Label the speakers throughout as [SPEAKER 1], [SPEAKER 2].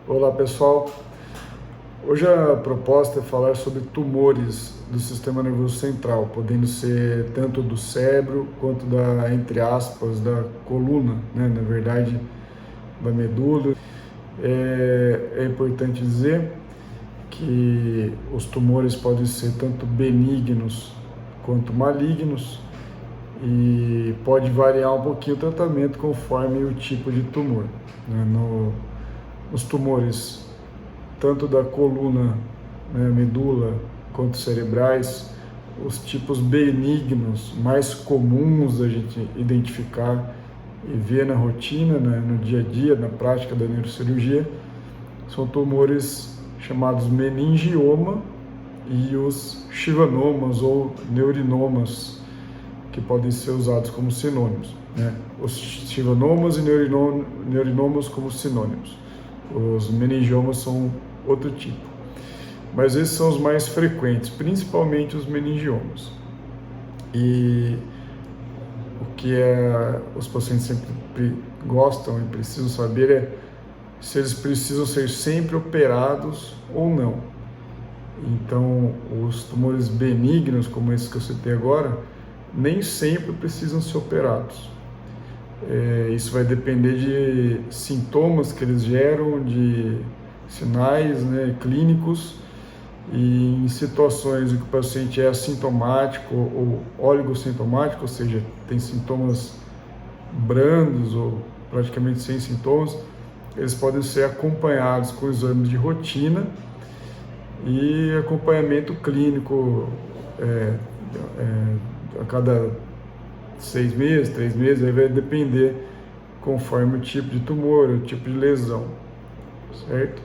[SPEAKER 1] Olá pessoal, hoje a proposta é falar sobre tumores do sistema nervoso central, podendo ser tanto do cérebro quanto da, entre aspas, da coluna, né? Na verdade, da medula. É importante dizer que os tumores podem ser tanto benignos quanto malignos e pode variar um pouquinho o tratamento conforme o tipo de tumor, né? Os tumores tanto da coluna, né, medula, quanto cerebrais, os tipos benignos mais comuns da gente identificar e ver na rotina, né, no dia a dia, na prática da neurocirurgia, são tumores chamados meningioma e os schwannomas ou neurinomas, que podem ser usados como sinônimos, né? Os schwannomas e neurinomas como sinônimos. Os meningiomas são outro tipo. Mas esses são os mais frequentes, principalmente os meningiomas. E o que os pacientes sempre gostam e precisam saber é se eles precisam ser sempre operados ou não. Então, os tumores benignos, como esses que eu citei agora, nem sempre precisam ser operados. Isso vai depender de sintomas que eles geram, de sinais, né, clínicos, e em situações em que o paciente é assintomático ou oligossintomático, ou seja, tem sintomas brandos ou praticamente sem sintomas, eles podem ser acompanhados com exames de rotina e acompanhamento clínico a cada 6 meses, 3 meses, aí vai depender conforme o tipo de tumor, o tipo de lesão, certo?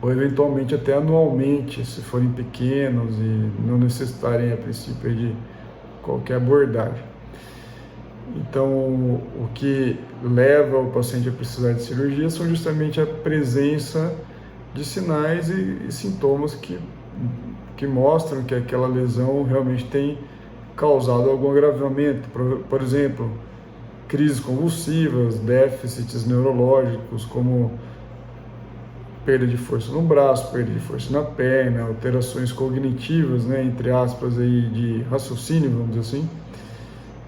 [SPEAKER 1] Ou eventualmente até anualmente, se forem pequenos e não necessitarem a princípio de qualquer abordagem. Então, o que leva o paciente a precisar de cirurgia são justamente a presença de sinais e sintomas que mostram que aquela lesão realmente tem causado algum agravamento, por exemplo, crises convulsivas, déficits neurológicos, como perda de força no braço, perda de força na perna, alterações cognitivas, né, entre aspas, aí, de raciocínio, vamos dizer assim,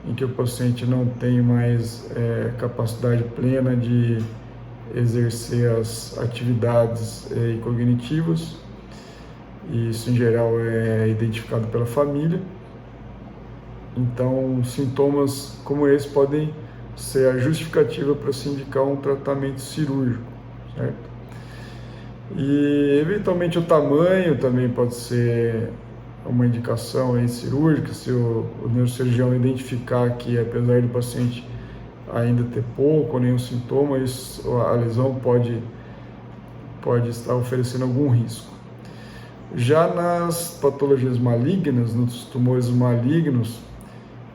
[SPEAKER 1] em que o paciente não tem mais capacidade plena de exercer as atividades cognitivas, e isso em geral é identificado pela família. Então, sintomas como esse podem ser a justificativa para se indicar um tratamento cirúrgico, certo? E, eventualmente, o tamanho também pode ser uma indicação aí cirúrgica, se o neurocirurgião identificar que, apesar do paciente ainda ter pouco ou nenhum sintoma, a lesão pode estar oferecendo algum risco. Já nas patologias malignas, nos tumores malignos,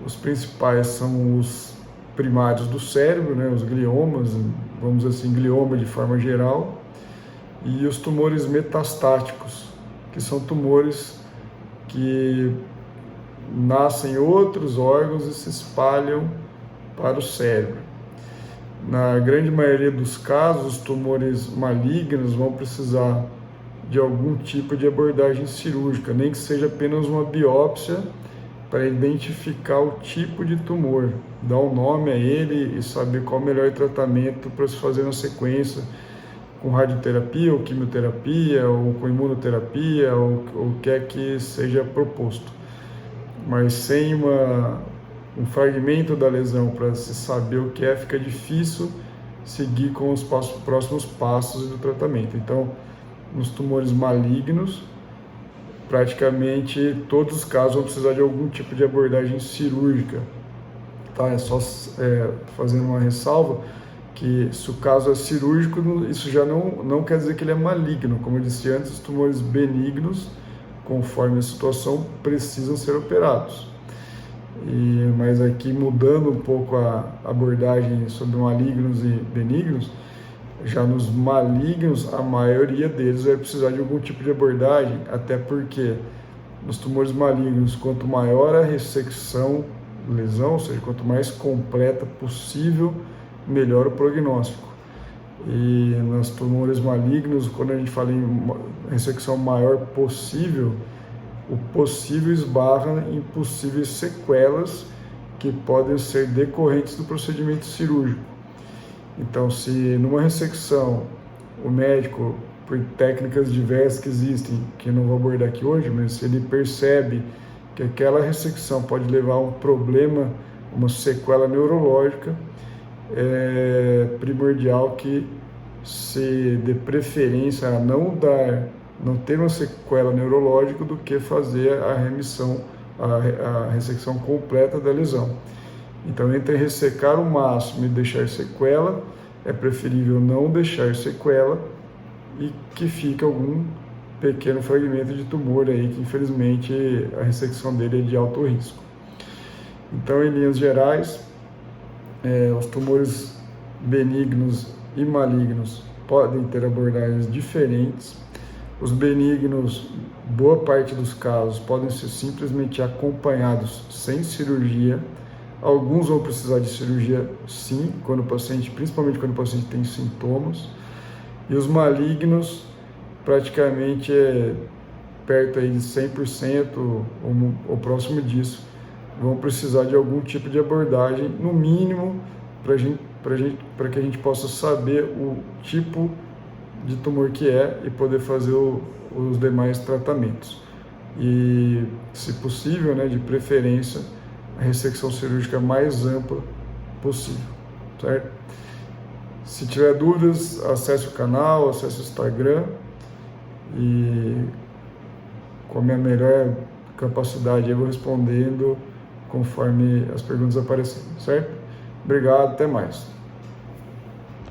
[SPEAKER 1] os principais são os primários do cérebro, né, os gliomas, vamos dizer assim, glioma de forma geral, e os tumores metastáticos, que são tumores que nascem em outros órgãos e se espalham para o cérebro. Na grande maioria dos casos, os tumores malignos vão precisar de algum tipo de abordagem cirúrgica, nem que seja apenas uma biópsia para identificar o tipo de tumor, dar um nome a ele e saber qual o melhor tratamento para se fazer na sequência, com radioterapia, ou quimioterapia, ou com imunoterapia, ou o que é que seja proposto. Mas sem um fragmento da lesão para se saber o que é, fica difícil seguir com os próximos passos do tratamento. Então, nos tumores malignos, praticamente todos os casos vão precisar de algum tipo de abordagem cirúrgica. Tá? É só fazer uma ressalva que, se o caso é cirúrgico, isso já não quer dizer que ele é maligno. Como eu disse antes, os tumores benignos, conforme a situação, precisam ser operados. Mas aqui, mudando um pouco a abordagem sobre malignos e benignos, já nos malignos, a maioria deles vai precisar de algum tipo de abordagem, até porque nos tumores malignos, quanto maior a ressecção, lesão, ou seja, quanto mais completa possível, melhor o prognóstico. E nos tumores malignos, quando a gente fala em ressecção maior possível, o possível esbarra em possíveis sequelas que podem ser decorrentes do procedimento cirúrgico. Então, se numa ressecção o médico, por técnicas diversas que existem, que eu não vou abordar aqui hoje, mas se ele percebe que aquela ressecção pode levar a um problema, uma sequela neurológica, é primordial que se dê preferência a não ter uma sequela neurológica do que fazer a remissão, a ressecção completa da lesão. Então, entre ressecar o máximo e deixar sequela, é preferível não deixar sequela e que fique algum pequeno fragmento de tumor aí, que infelizmente a ressecção dele é de alto risco. Então, em linhas gerais, os tumores benignos e malignos podem ter abordagens diferentes. Os benignos, boa parte dos casos, podem ser simplesmente acompanhados sem cirurgia. Alguns vão precisar de cirurgia, sim, principalmente quando o paciente tem sintomas. E os malignos, praticamente perto aí de 100% ou próximo disso, vão precisar de algum tipo de abordagem, no mínimo, para que a gente possa saber o tipo de tumor que é e poder fazer os demais tratamentos. E, se possível, de preferência, a ressecção cirúrgica mais ampla possível, certo? Se tiver dúvidas, acesse o canal, acesse o Instagram e com a minha melhor capacidade eu vou respondendo conforme as perguntas aparecerem, certo? Obrigado, até mais.